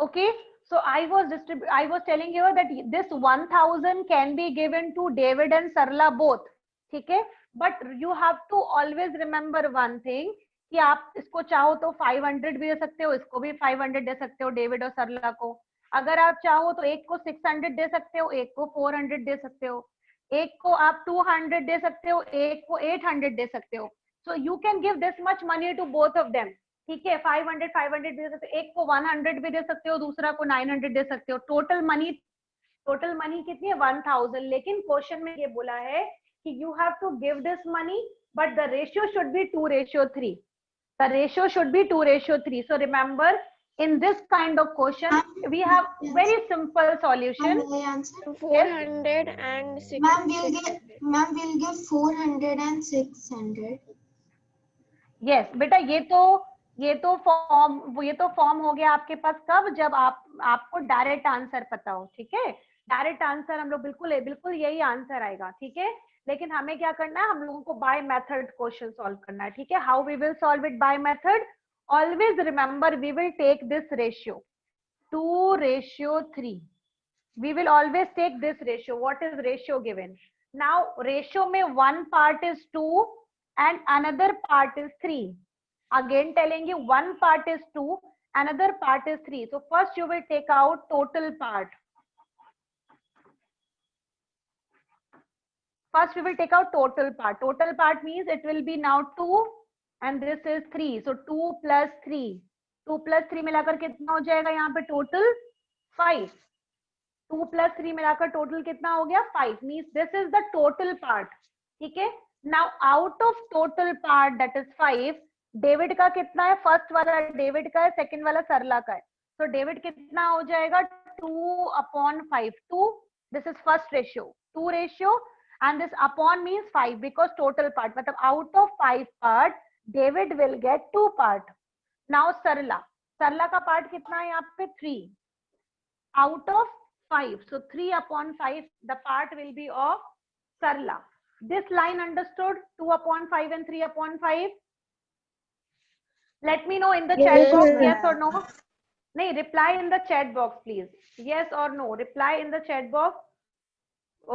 Okay, so I was telling you that this 1000 can be given to David and Sarla both. ठीक है, but you have to always remember one thing कि आप इसको चाहो तो 500 भी दे सकते हो, इसको भी 500 दे सकते हो डेविड और सरला को. अगर आप चाहो तो एक को 600 दे सकते हो, एक को 400 दे सकते हो, एक को आप 200 दे सकते हो, एक को 800 दे सकते हो. So you can give this much money to both of them. ठीक है, 500 भी दे सकते हो, एक को 100 भी दे सकते हो, दूसरा को 900 दे सकते हो. टोटल मनी कितनी है? 1000. लेकिन क्वेश्चन में ये बोला है कि you have to give this money, but the ratio should be 2:3. The ratio should be 2:3. So remember, in this kind of question, we have very simple solution. 400 and 600. Ma'am will give 400 and 600. Yes, बेटा ये तो form हो गया आपके पास कब? जब आपको direct answer पता हो. ठीक है, डायरेक्ट आंसर हम लोग बिल्कुल यही आंसर आएगा. ठीक है, लेकिन हमें क्या करना है? हम लोगों को बाय मेथड क्वेश्चन सॉल्व करना है. ठीक है, how we will solve it by method? Always remember, we will take this ratio 2:3. We will always take this ratio. What is ratio given? Now ratio में one part is 2 and another part is 3. Again telling you, one part is 2, another part is 3. So first you will take out total part. First we will take out total part. Total part means it will be now 2 and this is 3. So 2 plus 3. 2 plus 3 मिलाकर कितना हो जाएगा यहाँ पे? Total 5. 2 plus 3 मिलाकर total कितना हो गया? 5. Means this is the total part. ठीक है, now out of total part, that is 5, David का कितना है? फर्स्ट वाला डेविड का है, सेकंड वाला सरला का है. तो डेविड कितना हो जाएगा? 2/5. 2, this is first ratio, 2 ratio, and this upon means 5 because total part, मतलब out of 5 part David will get 2 part. Now सरला का पार्ट कितना है यहाँ पे? 3 out of 5. So 3/5, the part will be of Sarla. This line understood? 2/5 and 3/5. Let me know in the chat box, yes or no. नहीं, reply in the chat box please. Yes or no. Reply in the chat box.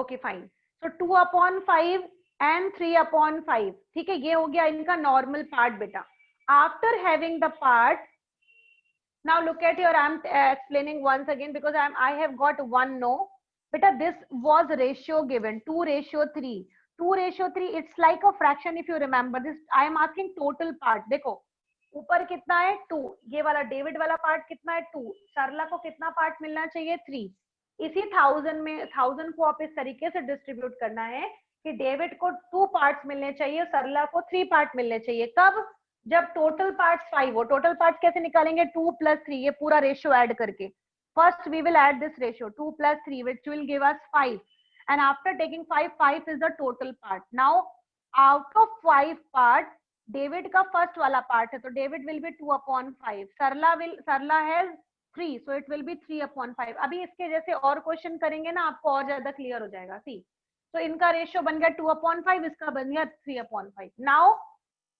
Okay, fine. So 2/5 and 3/5. ठीक है, ये हो गया इनका normal part बेटा. After having the part, now look at your, I'm explaining once again because I have got one no. Beta, this was ratio given 2:3. 2:3, it's like a fraction if you remember this. I am asking total part. देखो ऊपर कितना है? 2. ये वाला David वाला part कितना है? 2. सरला को कितना पार्ट मिलना चाहिए? 3. इसी 1000 को आप इस तरीके से डिस्ट्रीब्यूट करना है कि डेविड को 2 पार्ट्स मिलने चाहिए, सरला को 3 पार्ट मिलने चाहिए. कब? जब टोटल पार्ट्स 5 हो. टोटल पार्ट्स कैसे निकालेंगे? 2 plus 3, ये पूरा रेशियो ऐड करके. First we will add this ratio 2 plus 3 which will give us 5, and after taking 5 is the total part. Now out of 5 part, David का फर्स्ट वाला part है तो David will be 2/5. Sarla has 3, so it will be 3/5. अभी इसके जैसे और question करेंगे ना, आपको और ज्यादा क्लियर हो जाएगा. सी, तो इनका रेशियो बन गया 2/5, इसका बन गया 3/5. नाउ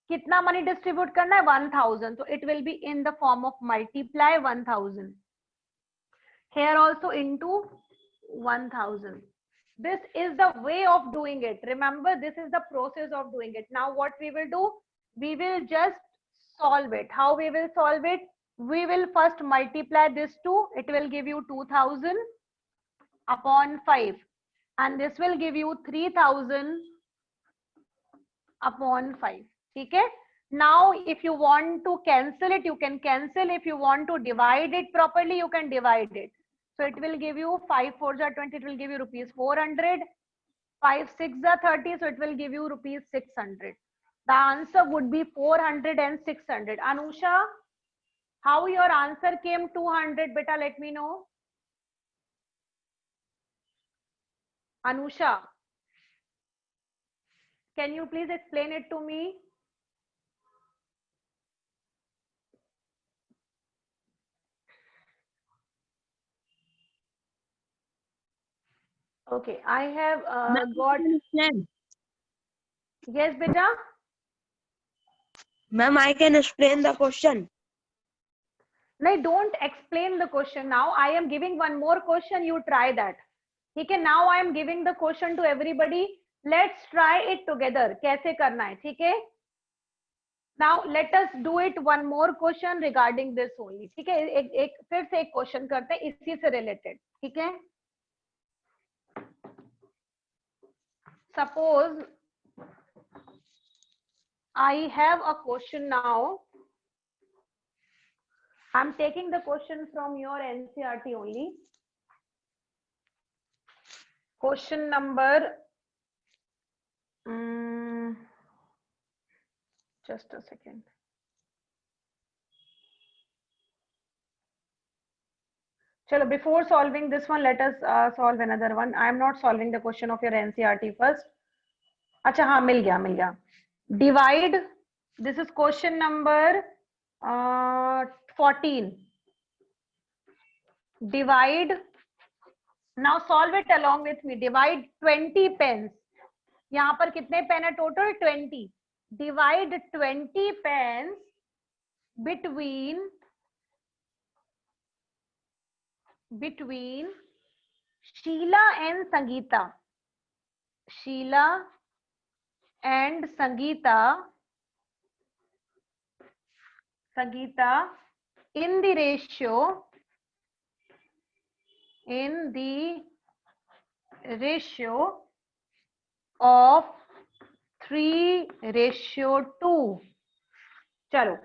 कितना मनी डिस्ट्रीब्यूट करना है? 1000. तो it will be in the form of multiply 1000. Here also into 1000. This is the way of doing it. Remember, this is the process of doing it. Now what we will do? We will just solve it. How we will solve it? We will first multiply this 2. It will give you 2000 upon 5. And this will give you 3000 upon 5. Okay? Now, if you want to cancel it, you can cancel. If you want to divide it properly, you can divide it. So it will give you 5 4s are 20. It will give you rupees 400. 5 6s are 30. So it will give you rupees 600. The answer would be 400 and 600. Anusha, how your answer came 200? Beta, let me know. Anusha, can you please explain it to me? Okay, I have got. Yes, beta. Ma'am, I can explain the question. नहीं, don't explain the question now. I am giving one more question. You try that. ठीक है? Now I am giving the question to everybody. Let's try it together. कैसे करना है? ठीक है? Now let us do it one more question regarding this only. ठीक है? एक फिर से एक क्वेश्चन करते हैं इसी से रिलेटेड. ठीक है? Suppose I have a question now. I'm taking the question from your NCERT only. Question number, just a second. Chalo, before solving this one, let us solve another one. I am not solving the question of your NCERT first. Acha, हाँ, मिल गया. Divide. This is question number 14. Divide. Now solve it along with me. Divide 20 pens. यहाँ पर कितने pen है total? 20. Divide 20 pens between Sheila and Sangeeta. Sheila and Sangeeta in the ratio of 3:2. Chalo,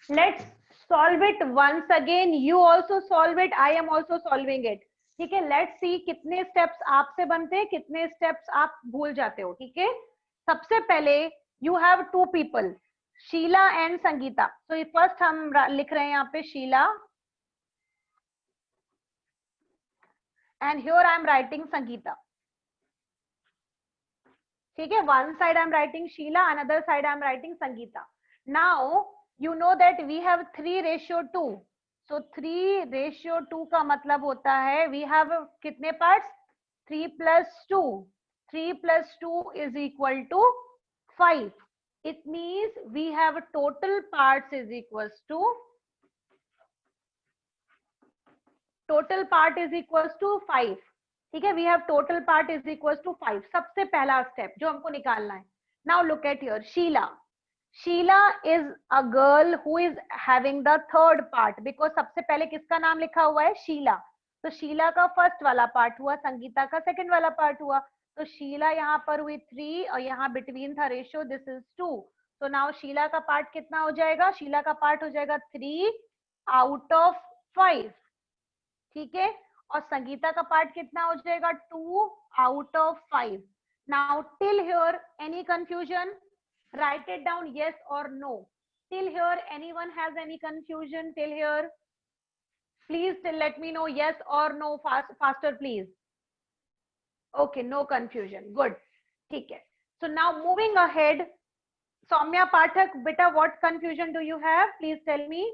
let's solve it once again. You also solve it. I am also solving it. ठीक है? Let's see कितने steps आपसे बनते हैं, कितने steps आप भूल जाते हो. ठीक है? सबसे पहले you have two people, Sheila and Sangeeta. So first हम लिख रहे हैं यहाँ पे Sheila, and here I am writing Sangeeta. ठीक है? One side I am writing Sheila, another side I am writing Sangeeta. Now you know that we have 3:2. So 3:2 का मतलब होता है we have कितने parts? 3 plus 2. 3 plus 2 is equal to 5. It means we have total parts is equals to 5. ठीक है? We have total part is equals to 5. सबसे पहला step जो हमको निकालना है. Now look at here. Sheila is a girl who is having the third part because सबसे पहले किसका नाम लिखा हुआ है? Sheila. तो शीला का फर्स्ट वाला पार्ट हुआ, संगीता का सेकंड वाला पार्ट हुआ. तो शीला यहाँ पर हुई 3 और यहाँ बिटवीन था रेशियो, दिस इज 2. तो नाउ शीला का पार्ट कितना हो जाएगा? शीला का पार्ट हो जाएगा 3 out of 5. ठीक है? और संगीता का पार्ट कितना हो जाएगा? 2 out of 5. Now till here any confusion? Write it down, yes or no. Till here anyone has any confusion till here? Please let me know yes or no. Faster please. Okay, no confusion. Good. ठीक है. So now moving ahead, Soumya Pathak, beta, what confusion do you have? Please tell me.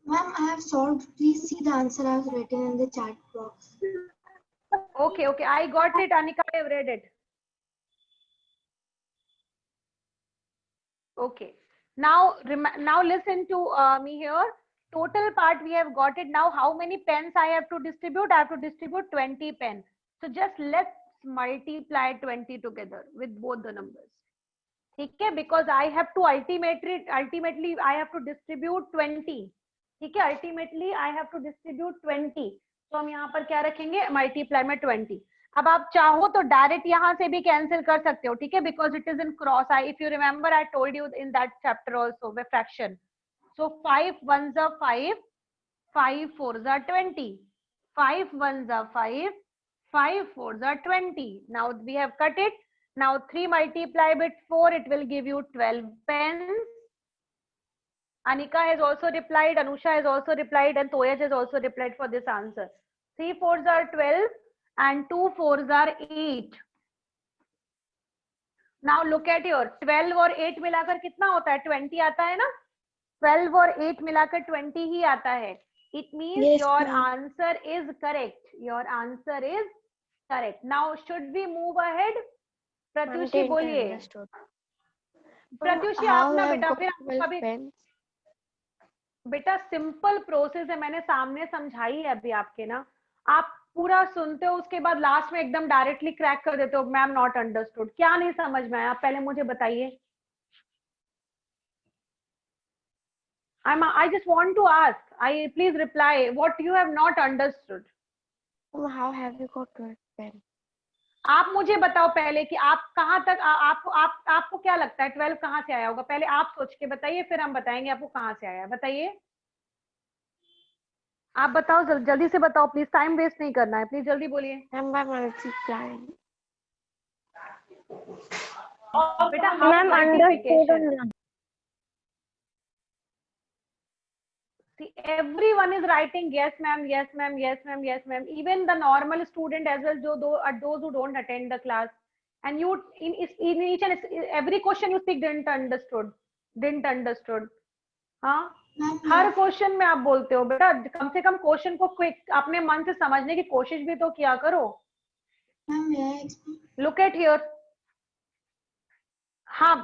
Ma'am, I have solved. Please see the answer I have written in the chat box. Okay, I got it. Anika, I have read it. Okay. Now listen to me here. Total part we have got it. Now how many pens I have to distribute? I have to distribute 20 pens. So just let's multiply 20 together with both the numbers. ठीक है? Because I have to ultimately I have to distribute 20. ठीक है? Ultimately I have to distribute 20. तो हम यहाँ पर क्या रखेंगे? Multiply में 20. अब आप चाहो तो डायरेक्ट यहाँ से भी कैंसिल कर सकते हो. ठीक है? Because it is in cross. If you remember, I told you in that chapter also with fraction. So 5 ones are 5, 5 fours are 20, 5 ones are 5, 5 fours are 20. Now we have cut it. Now 3 multiplied with 4, it will give you 12 pens. Anika has also replied, Anusha has also replied, and Toyaj has also replied for this answer. 3 fours are 12 and 2 fours are 8. Now look at your 12 और 8 मिलाकर कितना होता है? 20 आता है ना? 12 और 8 मिलाकर 20 ही आता है. It means yes, your answer is correct. Your answer is correct. Now should we move ahead? Pratyushi बोलिए. प्रत्युषी आप ना बेटा फिर बेटा सिंपल प्रोसेस है, मैंने सामने समझाई है अभी आपके ना, आप पूरा सुनते हो उसके बाद लास्ट में एकदम डायरेक्टली क्रैक कर देते हो, मैम नॉट अंडरस्टूड। क्या नहीं समझ में आया, आप पहले मुझे बताइए। I just want to ask, please reply what you have not understood. How have you got 12 pen? आप मुझे बताओ पहले कि आप कहाँ तक आपको क्या लगता है 12 कहाँ से आया होगा, पहले आप सोच के बताइए, फिर हम बताएंगे आपको कहाँ से आया। बताइए, आप बताओ, जल्दी से बताओ प्लीज, टाइम वेस्ट नहीं करना है, प्लीज जल्दी बोलिए। Ma'am, by multiplying. बेटा ma'am multiplication. See, everyone is writing yes ma'am, yes ma'am, yes ma'am, yes ma'am. Even the normal student as well, those who don't attend the class. And you in each and every question you speak didn't understood. हाँ, हर question में आप बोलते हो। बेटा कम से कम question को quick अपने मन से समझने की कोशिश भी तो किया करो। Look at here. हाँ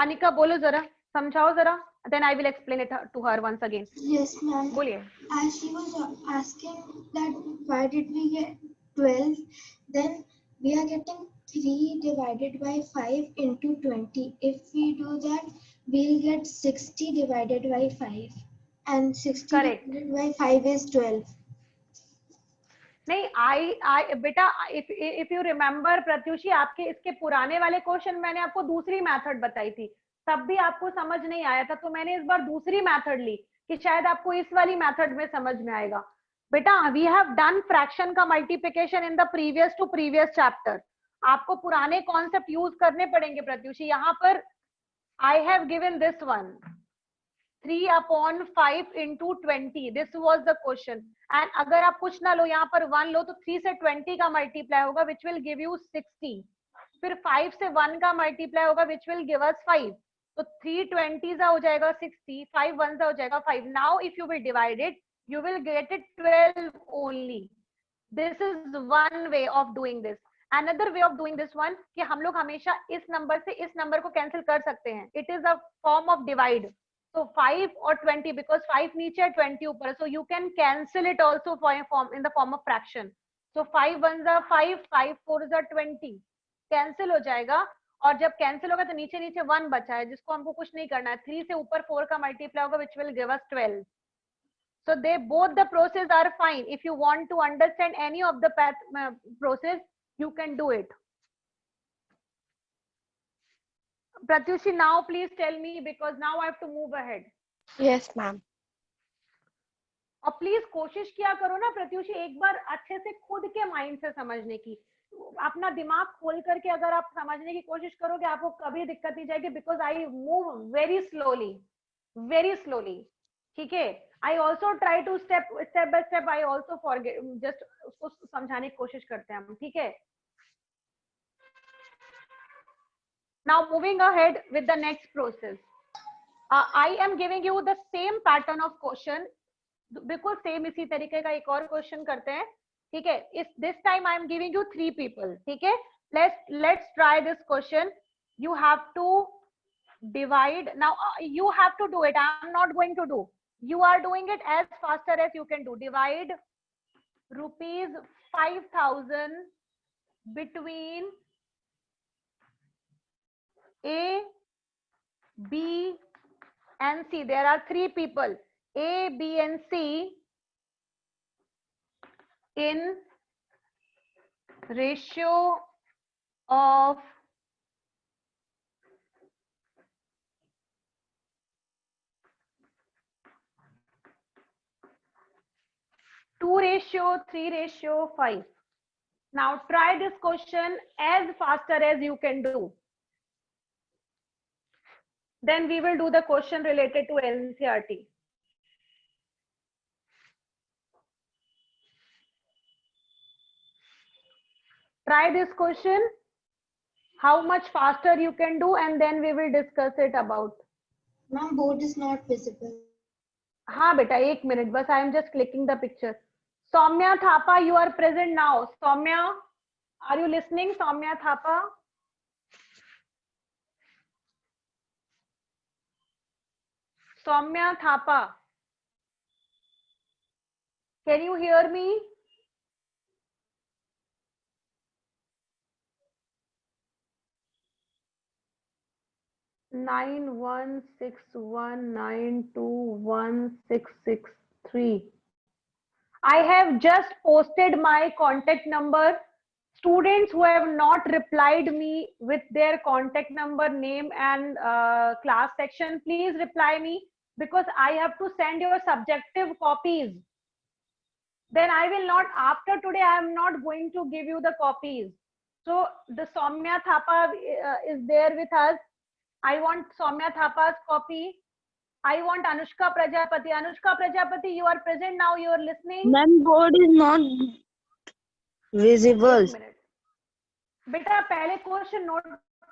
अनिका बोलो जरा, समझाओ जरा, then I will explain it to her once again. Yes, ma'am. बोलिए। As she was asking that why did we get 12, then we are getting 3 divided by 5 into 20. If we do that, we'll get 60 divided by 5. And 60 Correct. divided by 5 is 12. नहीं, I बेटा if you remember Pratyushi, आपके इसके पुराने वाले question मैंने आपको दूसरी method बताई थी, तब भी आपको समझ नहीं आया था, तो मैंने इस बार दूसरी मेथड ली कि शायद आपको इस वाली मेथड में समझ में आएगा। बेटा वी हैव डन फ्रैक्शन का multiplication in the previous to previous chapter, आपको पुराने कॉन्सेप्ट यूज करने पड़ेंगे प्रत्युषी। यहाँ पर I have given this one 3/5 into 20, this was the question, and अगर आप कुछ ना लो, यहाँ पर 1 लो, तो 3 से 20 का मल्टीप्लाई होगा which will give you 60, फिर 5 से 1 का मल्टीप्लाई होगा which will give us 5, तो 3 20 हो जाएगा 60, 5 1 हो जाएगा 5. Now if you will divide it, you will get it 12 only. This is one way of doing this. Another way of doing this one कि हम लोग हमेशा इस नंबर से इस नंबर को कैंसिल कर सकते हैं. It is a form of divide. So 5 or 20, because 5 नीचे है 20 ऊपर, so you can cancel it also for in the form of fraction. So 5 1s are 5, 5 4s are 20, cancel हो जाएगा, और जब कैंसिल होगा तो नीचे नीचे 1 बचा है जिसको हमको कुछ नहीं करना है, 3 से ऊपर 4 का मल्टीप्लाई होगा which will give us 12. So they both the process are fine. If you want to understand any of the process, you can do it. Pratyushi, now please tell me, because now I have to move ahead. Yes, ma'am. और please कोशिश किया करो ना प्रत्युषी, एक बार अच्छे से खुद के माइंड से समझने की, अपना दिमाग खोल करके अगर आप समझने की कोशिश करोगे आपको कभी दिक्कत नहीं जाएगी, because I move very slowly, ठीक है। I also try to step by step, I also forget, just उसको समझाने की कोशिश करते हैं हम, ठीक है। Now moving ahead with the next process, I am giving you the same pattern of question, बिल्कुल सेम इसी तरीके का एक और क्वेश्चन करते हैं, ठीक है। इस this time I am giving you 3 people, ठीक है। Let's try this question. You have to divide now, you have to do it, I am not going to do, you are doing it as faster as you can do. Divide rupees 5,000 between A, B and C. There are 3 people, A, B and C, in ratio of 2:3:5. Now try this question as faster as you can do. Then we will do the question related to NCERT. Try this question, how much faster you can do, and then we will discuss it about. Ma'am, board is not visible. हाँ बेटा, 1 minute बस, I am just clicking the picture. Soumya Thapa, you are present now. Soumya, are you listening? Soumya Thapa. Soumya Thapa. Can you hear me? Nine one 61921 663. I have just posted my contact number. Students who have not replied me with their contact number, name and class section, please reply me, because I have to send your subjective copies. Then I will not, after today, I am not going to give you the copies. So the Soumya Thapa is there with us. I want Soumya Thapa's copy. I want Anushka Prajapati. Anushka Prajapati, you are present now. You are listening. Ma'am, board is not visible. एक minute बेटा, पहले question note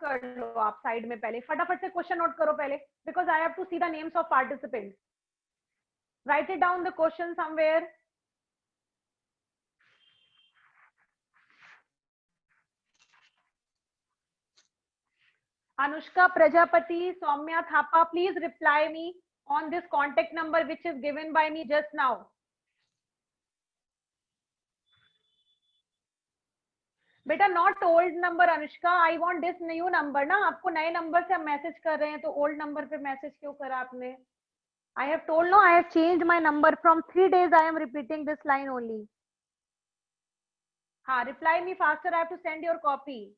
कर लो आप side में, पहले फटाफट से question note करो पहले, because I have to see the names of participants. Write it down the question somewhere. Anushka Prajapati, Soumya Thapa, please reply me on this contact number which is given by me just now. बेटा not old number Anushka, I want this new number ना. आपको नए number से हम message कर रहे हैं, तो ओल्ड नंबर पे मैसेज क्यों करा आपने? I have told no, I have changed my number from 3 days. I am repeating this line only. हाँ, reply me faster, I have to send your copy.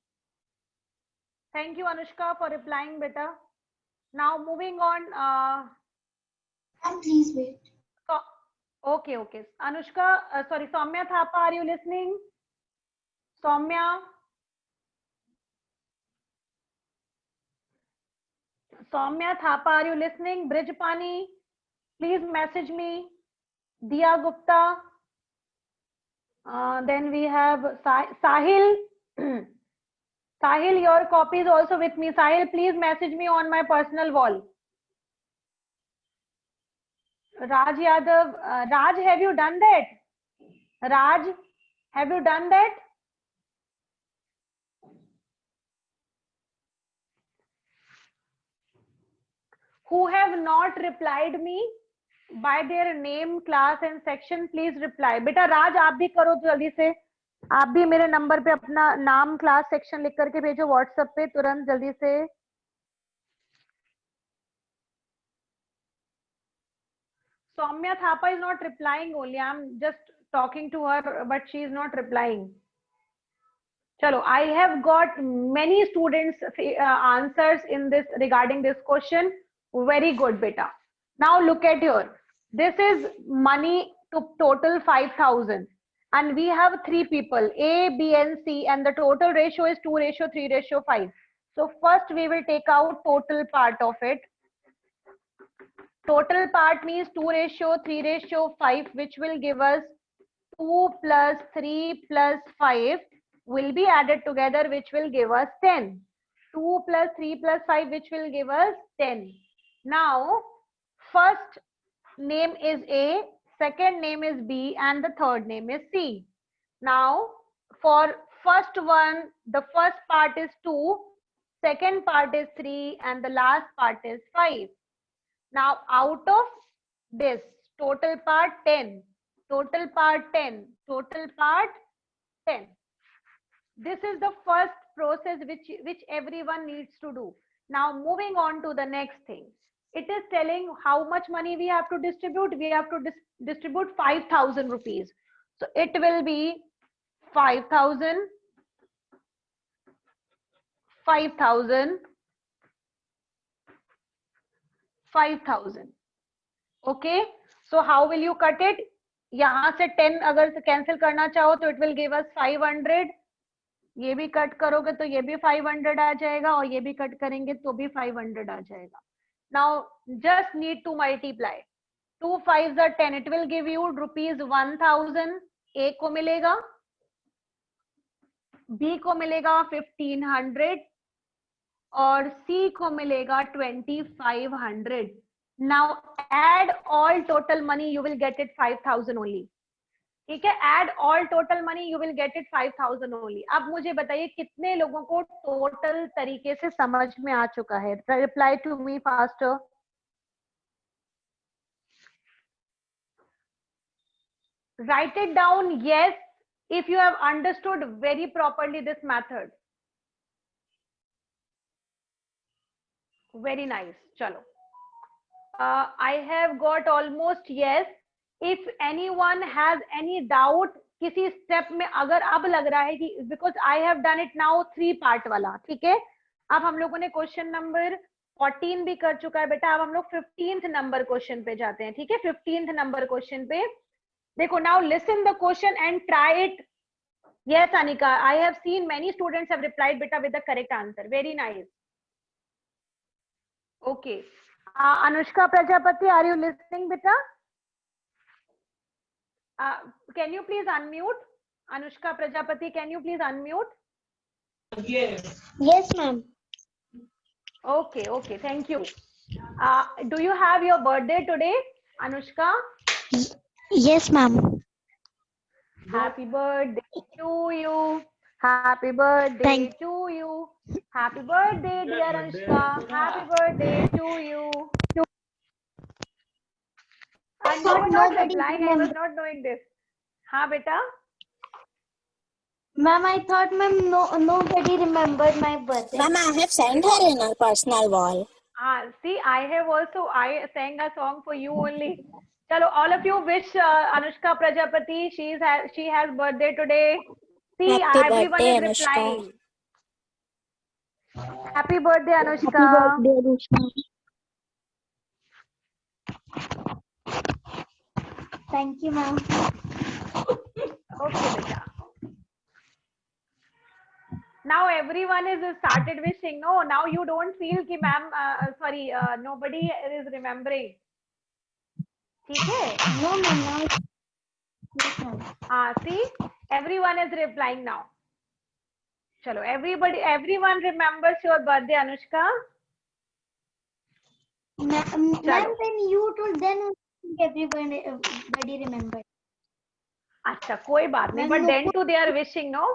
Thank you, Anushka, for replying, beta. Now moving on. And please wait. Okay. Anushka, sorry, Soumya Thapa, are you listening? Soumya. Soumya Thapa, are you listening? Brijpani, please message me. Diya Gupta. Then we have Sahil. Sahil, your copy is also with me. Sahil, please message me on my personal wall. Raj Yadav, Raj, have you done that? Raj, have you done that? Who have not replied me by their name, class and section, please reply. बेटा राज, आप भी करो जल्दी से. आप भी मेरे number पे अपना नाम, क्लास, सेक्शन लिख करके भेजो व्हाट्सएप पे तुरंत जल्दी से. Soumya Thapa is not replying only. I'm just talking to her, but she is not replying. Chalo, I have got many students answers in this regarding this question. Very good, beta. Now look at here. This is money to total 5,000. And we have 3 people, A, B, and C, and the total ratio is 2:3:5. So first we will take out total part of it. Total part means 2:3:5, which will give us 2 plus 3 plus 5 will be added together, which will give us 10. 2 plus 3 plus 5, which will give us 10. Now, first name is A, second name is B, and the third name is C. Now, for first one, the first part is 2, second part is 3, and the last part is 5. Now, out of this, total part 10, total part 10, total part 10. This is the first process which everyone needs to do. Now, moving on to the next thing. It is telling how much money we have to distribute. We have to distribute 5,000 rupees. So it will be 5,000, 5,000, 5,000. Okay. So how will you cut it? यहाँ से 10 अगर cancel करना चाहो तो it will give us 500. ये भी cut करोगे तो ये भी 500 आ जाएगा, और ये भी कट करेंगे तो भी 500 आ जाएगा. Now just need to multiply. 2 5s are 10. It will give you rupees 1,000. A को मिलेगा, B को मिलेगा 1,500 और C को मिलेगा 2,500. Now add all total money, you will get it 5,000 only. ठीक है, add all total money, you will get it 5,000 only. अब मुझे बताइए कितने लोगों को टोटल तरीके से समझ में आ चुका है? Reply to me faster. Write it down, yes, if you have understood very properly this method. Very nice. Chalo. I have got almost yes. If anyone has any doubt किसी step में, अगर अब लग रहा है कि because I have done it now 3 part वाला, ठीक है? अब हम लोगों ने क्वेश्चन नंबर 14 भी कर चुका है बेटा. अब हम लोग 15th नंबर क्वेश्चन पे जाते हैं, ठीक है? 15th नंबर क्वेश्चन पे देखो. now listen the question and try it. Yes, Anika, I have seen many students have replied beta with the correct answer. Very nice. Okay. Anushka Prajapati, are you listening, beta? Can you please unmute? Anushka Prajapati, can you please unmute? Yes. Yes, ma'am. Okay, okay, thank you. Do you have your birthday today, Anushka? Yes, ma'am. Happy birthday to you. Happy birthday to you. Happy birthday, dear Anushka. Happy birthday to you. And you were not replying. I was not knowing this. हाँ बेटा. Ma'am, I thought, ma'am, nobody remembered my birthday. Ma'am, I have sent her in our personal wall. See, I sang a song for you only. Chalo, all of you wish Anushka Prajapati. She has birthday today. See, Happy everyone birthday, is Anushka. replying. Happy birthday, Anushka. Happy birthday, Anushka. Thank you, ma'am. Okay, beta. Now everyone is started wishing. No, now you don't feel कि ma'am, sorry, nobody is remembering. ठीक है? No, ma'am. Yes, ma'am. See, everyone is replying now. Chalo, everyone remembers your birthday, Anushka. Ma'am, when you told, then everybody remembered. अच्छा, कोई बात नहीं. But then too they are wishing, no?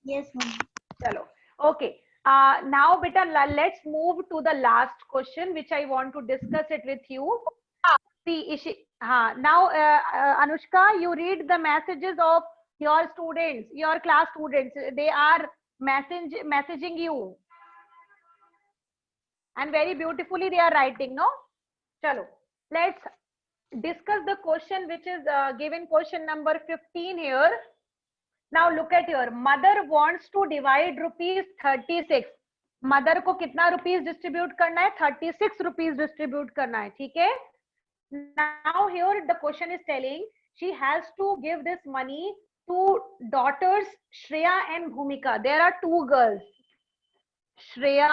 Yes, ma'am. Chalo. Okay. Now, beta, let's move to the last question, which I want to discuss it with you. See, now, Anushka, you read the messages of your students, your class students. They are messaging you. And very beautifully they are writing, no? Chalo. Let's discuss the question which is given question number 15 here. Now look at here. Mother wants to divide rupees 36. Mother को कितना rupees distribute करना है? 36 rupees distribute करना है, ठीक है? Now here the question is telling she has to give this money to daughters Shreya and Bhumika. There are 2 girls, Shreya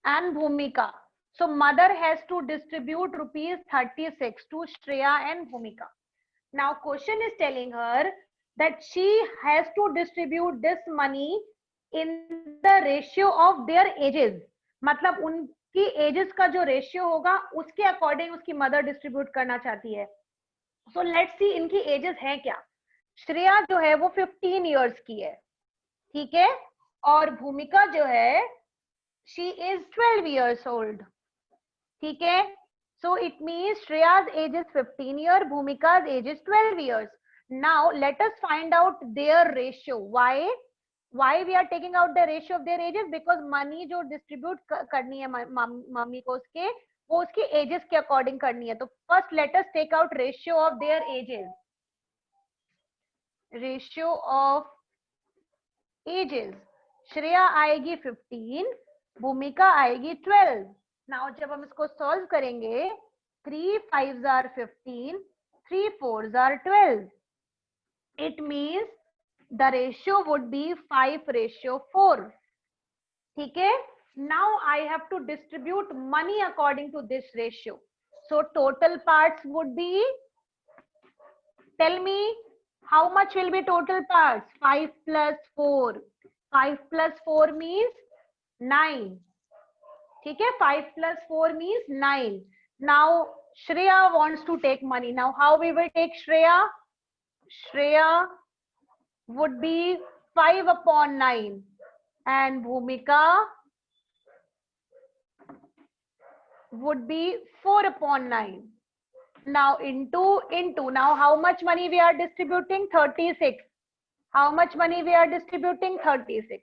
and Bhumika. So mother has to distribute rupees 36 to Shreya and Bhumika. Now question is telling her that she has to distribute this money in the ratio of their ages. मतलब उनकी ages का जो ratio होगा उसके according उसकी mother distribute करना चाहती है. So let's see इनकी ages हैं क्या. श्रेया जो है वो 15 years की है, ठीक है? और भूमिका जो है she is 12 years old, ठीक है? So it means Shreya's age is 15 years, Bhumika's age is 12 years. Now let us find out their ratio. Why we are taking out the ratio of their ages? Because money जो distribute करनी है mummy को उसके, वो उसके ages के according करनी है. तो first let us take out ratio of their ages. Ratio of ages. Shreya आएगी 15, भूमिका आएगी 12. Now जब हम इसको solve करेंगे, 3 5s are 15, 3 4s are 12. It means the ratio would be 5:4. ठीक है? Now I have to distribute money according to this ratio. So total parts would be, tell me how much will be total parts? 5 plus 4. 5 plus 4 means 9. ठीक है? 5 plus 4 means 9. Now Shreya wants to take money. Now how we will take Shreya? Shreya would be 5/9 and Bhumika would be 4/9. Now into. Now how much money we are distributing? 36. How much money we are distributing? 36.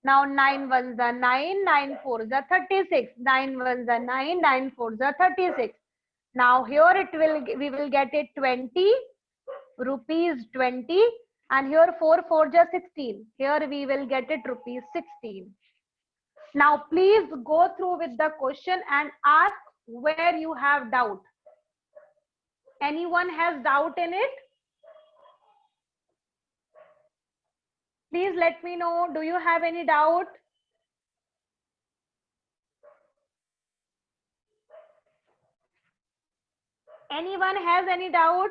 Now 9 ones are 9, 9 fours are 36. 9 ones are 9, 9 fours are 36. Now here we will get it 20 rupees 20, and here 4 fours are 16. Here we will get it rupees 16. Now please go through with the question and ask where you have doubt. Anyone has doubt in it? Please let me know. Do you have any doubt? Anyone has any doubt?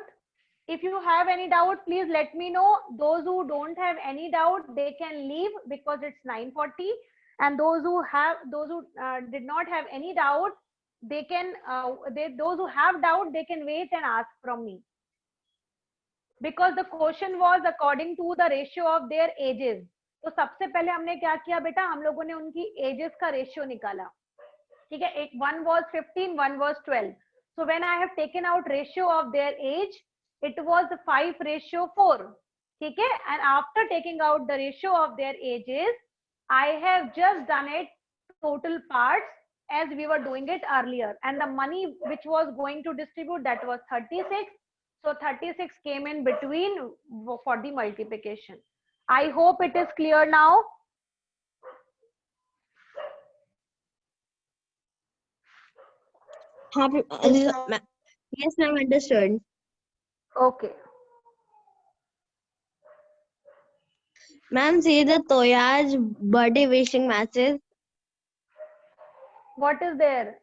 If you have any doubt, please let me know. Those who don't have any doubt, they can leave because it's 9:40. And those who did not have any doubt, they can. Those who have doubt, they can wait and ask from me. Because the question was according to the ratio of their ages. तो सबसे पहले हमने क्या किया बेटा, हम लोगों ने उनकी ages का ratio निकाला. ठीक है, एक one was 15, one was 12. So when I have taken out ratio of their age, it was 5:4. ठीक है, and after taking out the ratio of their ages, I have just done it total parts as we were doing it earlier, and the money which was going to distribute, that was 36. So 36 came in between for the multiplication. I hope it is clear now. Yes, ma'am, understood. Okay. Ma'am, see the Toya's birthday wishing message. What is there?